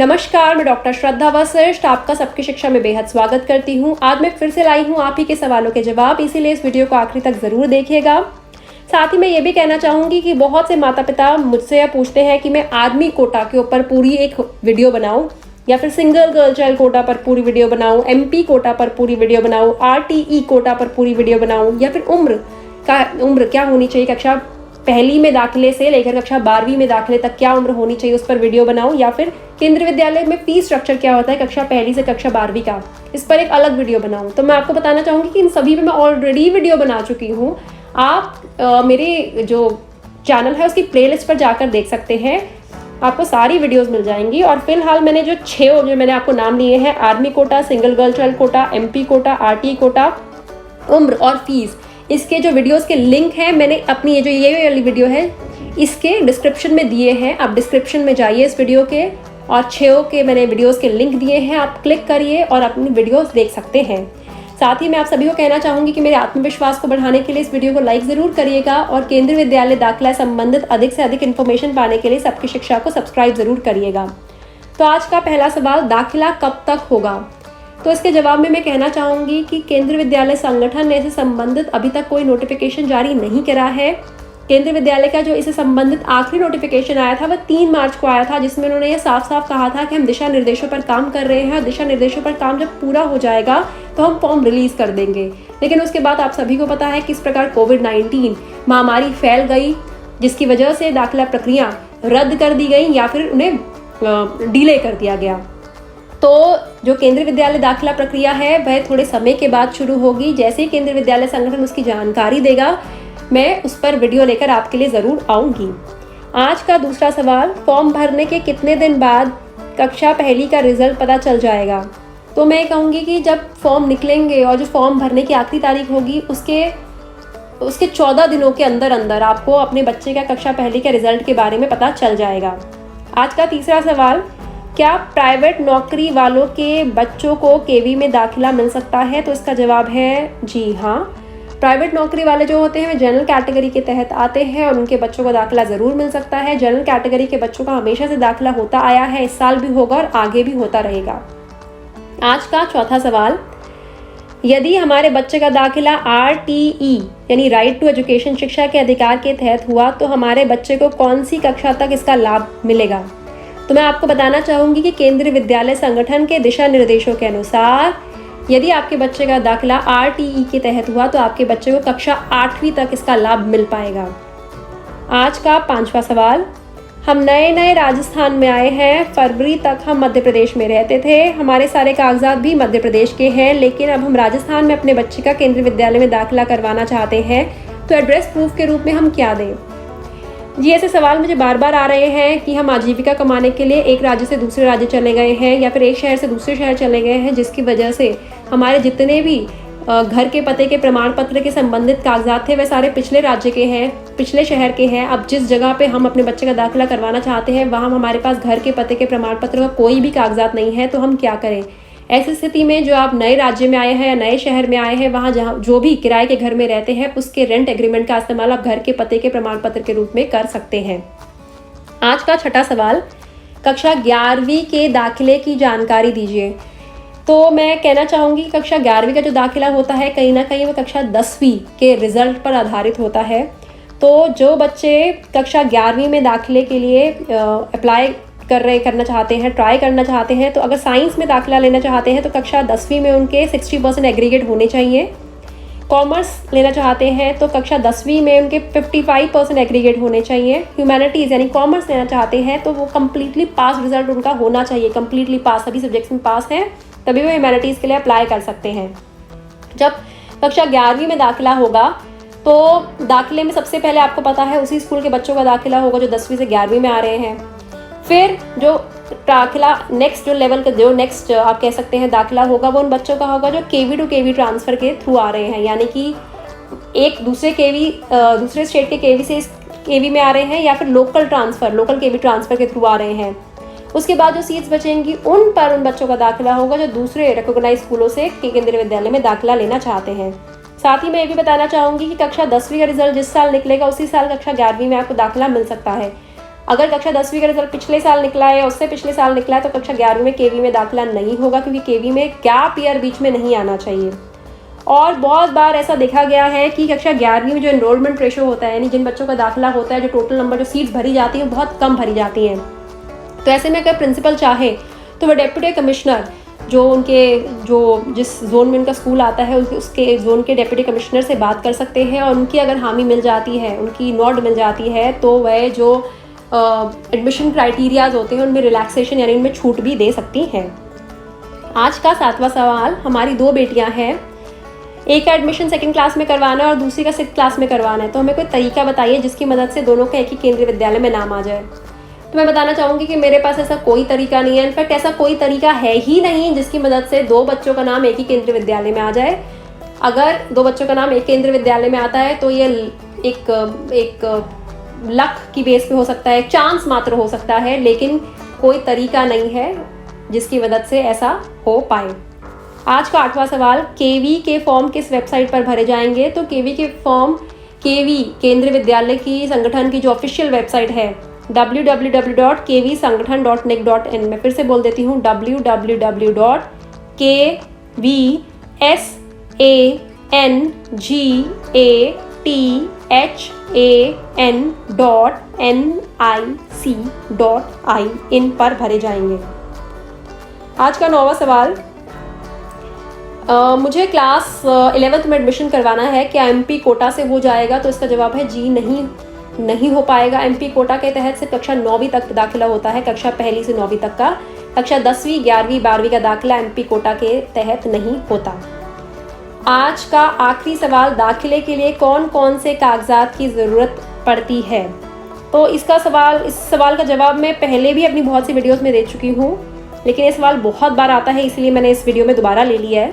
नमस्कार, मैं डॉक्टर श्रद्धा वशिष्ठ आपका सबकी शिक्षा में बेहद स्वागत करती हूँ। आज मैं फिर से लाई हूँ आप ही के सवालों के जवाब, इसीलिए इस वीडियो को आखिरी तक ज़रूर देखिएगा। साथ ही मैं ये भी कहना चाहूँगी कि बहुत से माता पिता मुझसे यह पूछते हैं कि मैं आर्मी कोटा के ऊपर पूरी एक वीडियो बनाऊँ या फिर सिंगल गर्ल चाइल्ड कोटा पर पूरी वीडियो बनाऊँ, MP कोटा पर पूरी वीडियो बनाऊँ, RTE कोटा पर पूरी वीडियो बनाऊँ, या फिर उम्र क्या होनी चाहिए, कक्षा पहली में दाखिले से लेकर कक्षा 12वीं में दाखिले तक क्या उम्र होनी चाहिए उस पर वीडियो बनाऊं, या फिर केंद्रीय विद्यालय में फीस स्ट्रक्चर क्या होता है कक्षा पहली से कक्षा 12वीं का, इस पर एक अलग वीडियो बनाऊं। तो मैं आपको बताना चाहूँगी कि इन सभी पे मैं ऑलरेडी वीडियो बना चुकी हूँ। आप मेरे जो चैनल है उसकी प्लेलिस्ट पर जाकर देख सकते हैं, आपको सारी वीडियोस मिल जाएंगी। और फिलहाल मैंने जो मैंने आपको नाम लिए हैं, army quota, single girl child quota, MP quota, RTE quota, उम्र और फीस, इसके जो वीडियोस के लिंक हैं मैंने अपनी ये वाली वीडियो है इसके डिस्क्रिप्शन में दिए हैं। आप डिस्क्रिप्शन में जाइए इस वीडियो के, और 6 के मैंने वीडियोस के लिंक दिए हैं, आप क्लिक करिए और अपनी वीडियोस देख सकते हैं। साथ ही मैं आप सभी को कहना चाहूँगी कि मेरे आत्मविश्वास को बढ़ाने के लिए इस वीडियो को लाइक ज़रूर करिएगा, और केंद्रीय विद्यालय दाखिला संबंधित अधिक से अधिक इन्फॉर्मेशन पाने के लिए सबकी शिक्षा को सब्सक्राइब ज़रूर करिएगा। तो आज का पहला सवाल, दाखिला कब तक होगा? तो इसके जवाब में मैं कहना चाहूँगी कि केंद्रीय विद्यालय संगठन ने इससे संबंधित अभी तक कोई नोटिफिकेशन जारी नहीं करा है। केंद्रीय विद्यालय का जो इससे संबंधित आखिरी नोटिफिकेशन आया था वह 3 मार्च को आया था, जिसमें उन्होंने ये साफ साफ कहा था कि हम दिशा निर्देशों पर काम कर रहे हैं, और दिशा निर्देशों पर काम जब पूरा हो जाएगा तो हम फॉर्म रिलीज कर देंगे। लेकिन उसके बाद आप सभी को पता है किस प्रकार कोविड-19 महामारी फैल गई, जिसकी वजह से दाखिला प्रक्रिया रद्द कर दी गई या फिर उन्हें डिले कर दिया गया। तो जो केंद्रीय विद्यालय दाखिला प्रक्रिया है वह थोड़े समय के बाद शुरू होगी। जैसे ही केंद्रीय विद्यालय संगठन उसकी जानकारी देगा, मैं उस पर वीडियो लेकर आपके लिए ज़रूर आऊँगी। आज का दूसरा सवाल, फॉर्म भरने के कितने दिन बाद कक्षा पहली का रिजल्ट पता चल जाएगा? तो मैं कहूँगी कि जब फॉर्म निकलेंगे और जो फॉर्म भरने की आखिरी तारीख होगी उसके 14 दिनों के अंदर अंदर आपको अपने बच्चे का कक्षा पहली के रिजल्ट के बारे में पता चल जाएगा। आज का तीसरा सवाल, क्या प्राइवेट नौकरी वालों के बच्चों को KV में दाखिला मिल सकता है? तो इसका जवाब है जी हाँ। प्राइवेट नौकरी वाले जो होते हैं वे जनरल कैटेगरी के तहत आते हैं और उनके बच्चों को दाखिला ज़रूर मिल सकता है। जनरल कैटेगरी के बच्चों का हमेशा से दाखिला होता आया है, इस साल भी होगा और आगे भी होता रहेगा। आज का चौथा सवाल, यदि हमारे बच्चे का दाखिला RTE यानी राइट टू एजुकेशन, शिक्षा के अधिकार के तहत हुआ तो हमारे बच्चे को कौन सी कक्षा तक इसका लाभ मिलेगा? तो मैं आपको बताना चाहूँगी कि केंद्रीय विद्यालय संगठन के दिशा निर्देशों के अनुसार यदि आपके बच्चे का दाखिला RTE के तहत हुआ तो आपके बच्चे को कक्षा 8वीं तक इसका लाभ मिल पाएगा। आज का 5वां सवाल, हम नए राजस्थान में आए हैं, फरवरी तक हम मध्य प्रदेश में रहते थे, हमारे सारे कागजात भी मध्य प्रदेश के हैं, लेकिन अब हम राजस्थान में अपने बच्चे का केंद्रीय विद्यालय में दाखिला करवाना चाहते हैं, तो एड्रेस प्रूफ के रूप में हम क्या दें? जी, ऐसे सवाल मुझे बार बार आ रहे हैं कि हम आजीविका कमाने के लिए एक राज्य से दूसरे राज्य चले गए हैं या फिर एक शहर से दूसरे शहर चले गए हैं, जिसकी वजह से हमारे जितने भी घर के पते के प्रमाण पत्र के संबंधित कागजात थे वह सारे पिछले राज्य के हैं, पिछले शहर के हैं। अब जिस जगह पे हम अपने बच्चे का दाखिला करवाना चाहते हैं वहाँ हमारे पास घर के पते के प्रमाण पत्र का कोई भी कागजात नहीं है, तो हम क्या करें? ऐसी स्थिति में जो आप नए राज्य में आए हैं या नए शहर में आए हैं, वहाँ जहाँ जो भी किराए के घर में रहते हैं उसके रेंट एग्रीमेंट का इस्तेमाल आप घर के पते के प्रमाण पत्र के रूप में कर सकते हैं। आज का छठा सवाल, कक्षा 11वीं के दाखिले की जानकारी दीजिए। तो मैं कहना चाहूँगी कक्षा 11वीं का जो दाखिला होता है कहीं ना कहीं वो कक्षा 10वीं के रिजल्ट पर आधारित होता है। तो जो बच्चे कक्षा 11वीं में दाखिले के लिए अप्लाई करना चाहते हैं, ट्राई करना चाहते हैं, तो अगर साइंस में दाखिला लेना चाहते हैं तो कक्षा 10वीं में उनके 60% एग्रीगेट होने चाहिए। कॉमर्स लेना चाहते हैं तो कक्षा 10वीं में उनके 55% एग्रीगेट होने चाहिए। ह्यूमैनिटीज़ यानी कॉमर्स लेना चाहते हैं तो वो कम्प्लीटली पास रिजल्ट उनका होना चाहिए, कम्प्लीटली पास, सभी सब्जेक्ट्स में पास हैं तभी वो ह्यूमैनिटीज़ के लिए अप्लाई कर सकते हैं। जब कक्षा 11वीं में दाखिला होगा तो दाखिले में सबसे पहले आपको पता है उसी स्कूल के बच्चों का दाखिला होगा जो 10वीं से 11वीं में आ रहे हैं। फिर जो दाखिला नेक्स्ट जो लेवल का जो नेक्स्ट आप कह सकते हैं दाखिला होगा वो उन बच्चों का होगा जो KV टू KV ट्रांसफ़र के थ्रू आ रहे हैं, यानी कि एक दूसरे स्टेट के KV से इस KV में आ रहे हैं या फिर लोकल KV ट्रांसफ़र के थ्रू आ रहे हैं। उसके बाद जो सीट्स बचेंगी उन पर उन बच्चों का दाखिला होगा जो दूसरे रिकॉग्नाइज स्कूलों से केंद्रीय विद्यालय में दाखिला लेना चाहते हैं। साथ ही मैं ये भी बताना चाहूँगी कि कक्षा 10वीं का रिजल्ट जिस साल निकलेगा उसी साल कक्षा 11वीं में आपको दाखिला मिल सकता है। अगर कक्षा 10वीं का रिजल्ट पिछले साल निकला है या उससे पिछले साल निकला है तो कक्षा 11वीं में केवी में दाखिला नहीं होगा, क्योंकि केवी में गैप ईयर बीच में नहीं आना चाहिए। और बहुत बार ऐसा देखा गया है कि कक्षा 11वीं में जो एनरोलमेंट रेशो होता है, यानी जिन बच्चों का दाखिला होता है, जो टोटल नंबर जो सीट्स भरी जाती हैं बहुत कम भरी जाती हैं। तो ऐसे में अगर प्रिंसिपल चाहे तो वह डेप्यूटी कमिश्नर जो जिस जोन में उनका स्कूल आता है उसके जोन के डेप्यूटी कमिश्नर से बात कर सकते हैं, और उनकी अगर हामी मिल जाती है, उनकी नोट मिल जाती है, तो वह जो एडमिशन क्राइटेरियाज होते हैं उनमें रिलैक्सेशन यानी उनमें छूट भी दे सकती हैं। आज का 7वां सवाल, हमारी 2 बेटियां हैं, एक का एडमिशन 2nd क्लास में करवाना है और दूसरी का 6th क्लास में करवाना है, तो हमें कोई तरीका बताइए जिसकी मदद से दोनों का एक ही केंद्रीय विद्यालय में नाम आ जाए। तो मैं बताना चाहूँगी कि मेरे पास ऐसा कोई तरीका नहीं है, इनफैक्ट ऐसा कोई तरीका है ही नहीं जिसकी मदद से 2 बच्चों का नाम एक ही केंद्रीय विद्यालय में आ जाए। अगर 2 बच्चों का नाम एक केंद्रीय विद्यालय में आता है तो ये एक लक की बेस पे हो सकता है, एक चांस मात्र हो सकता है, लेकिन कोई तरीका नहीं है जिसकी मदद से ऐसा हो पाए। आज का 8वां सवाल, केवी के फॉर्म किस वेबसाइट पर भरे जाएंगे? तो केवी के फॉर्म केवी केंद्रीय विद्यालय की संगठन की जो ऑफिशियल वेबसाइट है www.kvsanghathan.nic.in, मैं फिर से बोल देती हूँ www.kvsanghathan.nic.in पर भरे जाएंगे। आज का 9वां सवाल, मुझे क्लास 11th में एडमिशन करवाना है, क्या एमपी कोटा से हो जाएगा? तो इसका जवाब है जी नहीं हो पाएगा। एमपी कोटा के तहत सिर्फ कक्षा 9वीं तक दाखिला होता है, कक्षा 1 से 9वीं तक का। कक्षा 10वीं 11वीं 12वीं का दाखिला एमपी कोटा के तहत नहीं होता। आज का आखिरी सवाल, दाखिले के लिए कौन कौन से कागजात की ज़रूरत पड़ती है? तो इस सवाल का जवाब मैं पहले भी अपनी बहुत सी वीडियोस में दे चुकी हूँ, लेकिन ये सवाल बहुत बार आता है इसलिए मैंने इस वीडियो में दोबारा ले लिया है।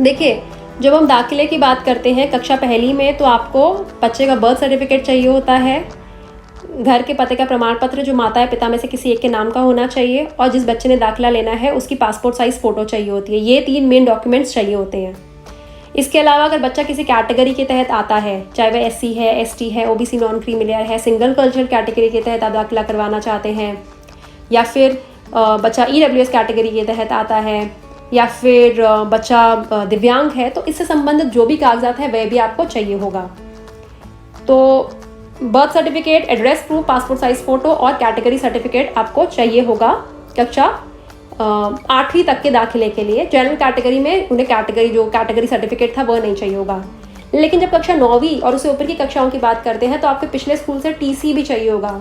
देखिए, जब हम दाखिले की बात करते हैं कक्षा 1 में, तो आपको बच्चे का बर्थ सर्टिफिकेट चाहिए होता है, घर के पते का प्रमाण पत्र जो माता या पिता में से किसी एक के नाम का होना चाहिए, और जिस बच्चे ने दाखिला लेना है उसकी पासपोर्ट साइज़ फ़ोटो चाहिए होती है। ये 3 मेन डॉक्यूमेंट्स चाहिए होते हैं। इसके अलावा अगर बच्चा किसी कैटेगरी के तहत आता है, चाहे वह SC है, ST है, OBC नॉन क्रीमिलियर है, सिंगल कल्चर कैटेगरी के तहत आप दाखिला करवाना चाहते हैं, या फिर बच्चा EWS कैटेगरी के तहत आता है, या फिर बच्चा दिव्यांग है, तो इससे संबंधित जो भी कागजात है वह भी आपको चाहिए होगा। तो birth certificate, address proof, passport size photo और कैटेगरी सर्टिफिकेट आपको चाहिए होगा कक्षा 8वीं तक के दाखिले के लिए। जनरल कैटेगरी में उन्हें कैटेगरी सर्टिफिकेट था वह नहीं चाहिए होगा। लेकिन जब कक्षा 9वीं और उससे ऊपर की कक्षाओं की बात करते हैं तो आपके पिछले स्कूल से TC भी चाहिए होगा,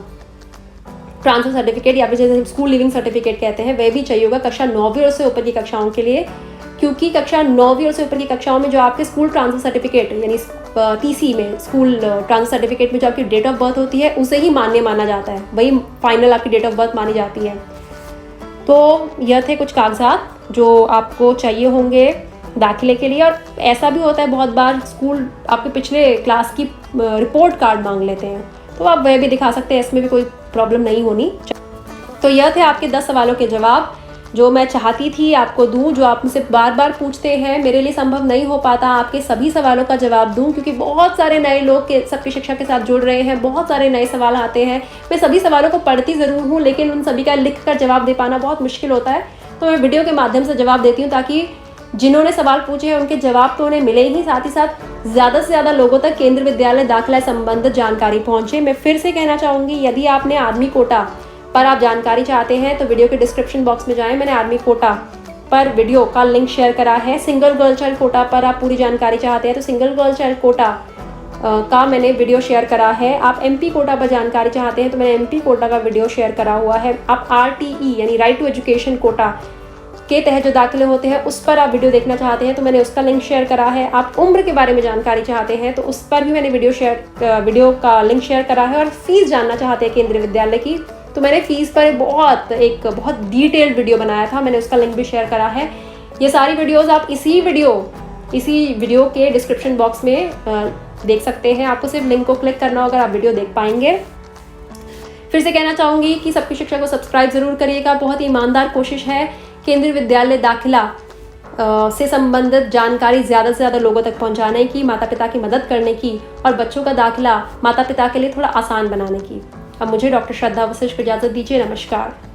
ट्रांसफर सर्टिफिकेट या फिर जैसे स्कूल लिविंग सर्टिफिकेट कहते हैं, वह भी चाहिए होगा कक्षा 9वीं और उससे ऊपर की कक्षाओं के लिए, क्योंकि कक्षा 9वीं और उससे ऊपर की कक्षाओं में जो आपके स्कूल ट्रांसफर सर्टिफिकेट यानी TC में, स्कूल ट्रांसफर सर्टिफिकेट में जो आपकी डेट ऑफ बर्थ होती है उसे ही मान्य माना जाता है, वही फाइनल आपकी डेट ऑफ बर्थ मानी जाती है। तो यह थे कुछ कागजात जो आपको चाहिए होंगे दाखिले के लिए। और ऐसा भी होता है बहुत बार स्कूल आपके पिछले क्लास की रिपोर्ट कार्ड मांग लेते हैं, तो आप वह भी दिखा सकते हैं, इसमें भी कोई प्रॉब्लम नहीं होनी। तो यह थे आपके 10 सवालों के जवाब जो मैं चाहती थी आपको दूं, जो आप मुझसे बार बार पूछते हैं। मेरे लिए संभव नहीं हो पाता आपके सभी सवालों का जवाब दूं, क्योंकि बहुत सारे नए लोग के सबकी शिक्षा के साथ जुड़ रहे हैं, बहुत सारे नए सवाल आते हैं। मैं सभी सवालों को पढ़ती ज़रूर हूँ, लेकिन उन सभी का लिख कर जवाब दे पाना बहुत मुश्किल होता है। तो मैं वीडियो के माध्यम से जवाब देती हूँ ताकि जिन्होंने सवाल पूछे हैं उनके जवाब तो उन्हें मिले ही, साथ ही साथ ज़्यादा से ज़्यादा लोगों तक केंद्रीय विद्यालय दाखिला संबंधित जानकारी पहुँचे। मैं फिर से कहना चाहूँगी, यदि आपने आर्मी कोटा पर आप जानकारी चाहते हैं तो वीडियो के डिस्क्रिप्शन बॉक्स में जाएं, मैंने आर्मी कोटा पर वीडियो का लिंक शेयर करा है। सिंगल गर्ल चाइल्ड कोटा पर आप पूरी जानकारी चाहते हैं तो सिंगल गर्ल चाइल्ड कोटा का मैंने वीडियो शेयर करा है। आप MP कोटा पर जानकारी चाहते हैं तो मैंने MP कोटा का वीडियो शेयर करा हुआ है। आप RTE यानी राइट टू एजुकेशन कोटा के तहत जो दाखिले होते हैं उस पर आप वीडियो देखना चाहते हैं तो मैंने उसका लिंक शेयर करा है। आप उम्र के बारे में जानकारी चाहते हैं तो उस पर भी मैंने वीडियो का लिंक शेयर करा है। और फीस जानना चाहते हैं केंद्रीय विद्यालय की तो मैंने फीस पर एक बहुत डिटेल्ड वीडियो बनाया था, मैंने उसका लिंक भी शेयर करा है। ये सारी वीडियोस आप इसी वीडियो के डिस्क्रिप्शन बॉक्स में देख सकते हैं। आपको सिर्फ लिंक को क्लिक करना होगा, आप वीडियो देख पाएंगे। फिर से कहना चाहूँगी कि सबकी शिक्षा को सब्सक्राइब ज़रूर करिएगा। बहुत ही ईमानदार कोशिश है केंद्रीय विद्यालय दाखिला से संबंधित जानकारी ज़्यादा से ज़्यादा लोगों तक पहुंचाने की, माता पिता की मदद करने की और बच्चों का दाखिला माता पिता के लिए थोड़ा आसान बनाने की। अब मुझे डॉक्टर श्रद्धा वशिष्ठ को इजाज़त दीजिए। नमस्कार।